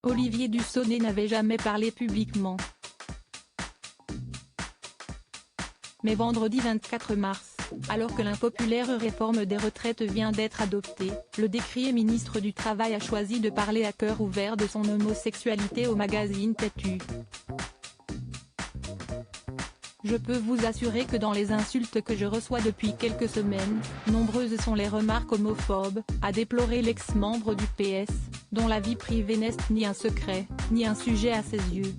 Olivier Dussopt n'avait jamais parlé publiquement. Mais vendredi 24 mars, alors que l'impopulaire réforme des retraites vient d'être adoptée, le décrié ministre du Travail a choisi de parler à cœur ouvert de son homosexualité au magazine Têtu. Je peux vous assurer que dans les insultes que je reçois depuis quelques semaines, nombreuses sont les remarques homophobes, a déploré l'ex-membre du PS, dont la vie privée n'est ni un secret, ni un sujet à ses yeux.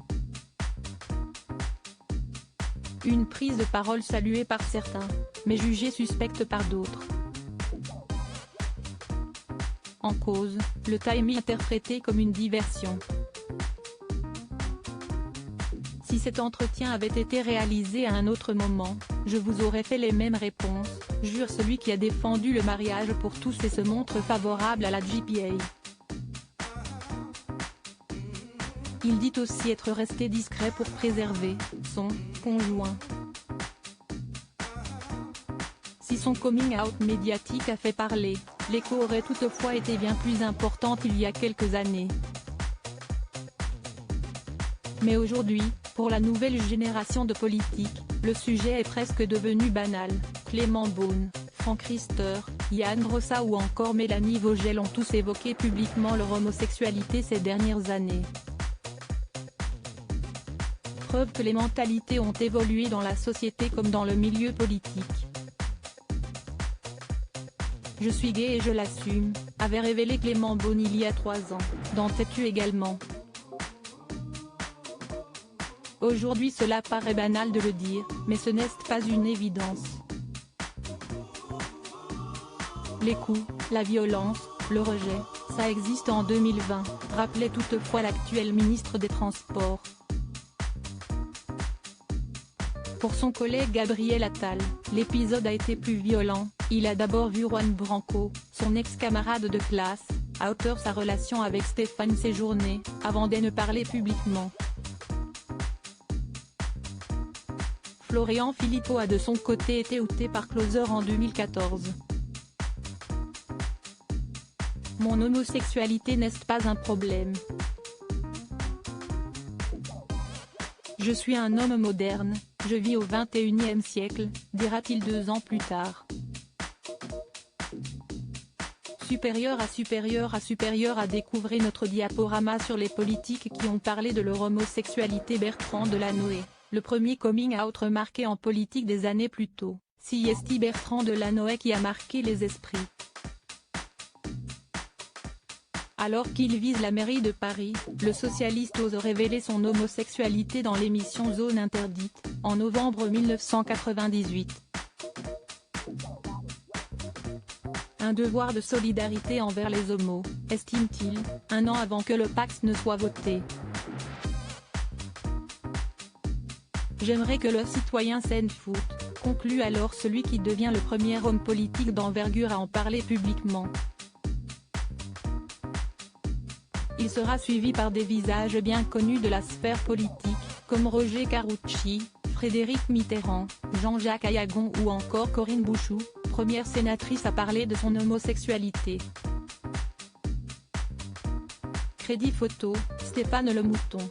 Une prise de parole saluée par certains, mais jugée suspecte par d'autres. En cause, le timing interprété comme une diversion. Si cet entretien avait été réalisé à un autre moment, je vous aurais fait les mêmes réponses, jure celui qui a défendu le mariage pour tous et se montre favorable à la GPA. Il dit aussi être resté discret pour préserver son conjoint. Si son coming out médiatique a fait parler, l'écho aurait toutefois été bien plus important il y a quelques années. Mais aujourd'hui, pour la nouvelle génération de politiques, le sujet est presque devenu banal. Clément Beaune, Franck Riester, Yann Brossat ou encore Mélanie Vogel ont tous évoqué publiquement leur homosexualité ces dernières années. Preuve que les mentalités ont évolué dans la société comme dans le milieu politique. Je suis gay et je l'assume, avait révélé Clément Beaune il y a 3 ans, dans Têtu également. Aujourd'hui cela paraît banal de le dire, mais ce n'est pas une évidence. Les coups, la violence, le rejet, ça existe en 2020, rappelait toutefois l'actuel ministre des Transports. Pour son collègue Gabriel Attal, l'épisode a été plus violent. Il a d'abord vu Juan Branco, son ex-camarade de classe, outer sa relation avec Stéphane Séjourné, avant de ne parler publiquement. Florian Philippot a de son côté été outé par Closer en 2014. Mon homosexualité n'est pas un problème. Je suis un homme moderne, je vis au XXIe siècle, dira-t-il 2 ans plus tard. Supérieur à découvrir notre diaporama sur les politiques qui ont parlé de leur homosexualité. Bertrand Delanoë, le premier coming out remarqué en politique des années plus tôt, c'est Bertrand Delanoë qui a marqué les esprits. Alors qu'il vise la mairie de Paris, le socialiste ose révéler son homosexualité dans l'émission Zone Interdite, en novembre 1998. Un devoir de solidarité envers les homos, estime-t-il, 1 an avant que le Pacs ne soit voté. J'aimerais que le citoyen s'en foute, conclut alors celui qui devient le premier homme politique d'envergure à en parler publiquement. Il sera suivi par des visages bien connus de la sphère politique, comme Roger Carucci, Frédéric Mitterrand, Jean-Jacques Ayagon ou encore Corinne Bouchoux, première sénatrice à parler de son homosexualité. Crédit photo, Stéphane Le Mouton.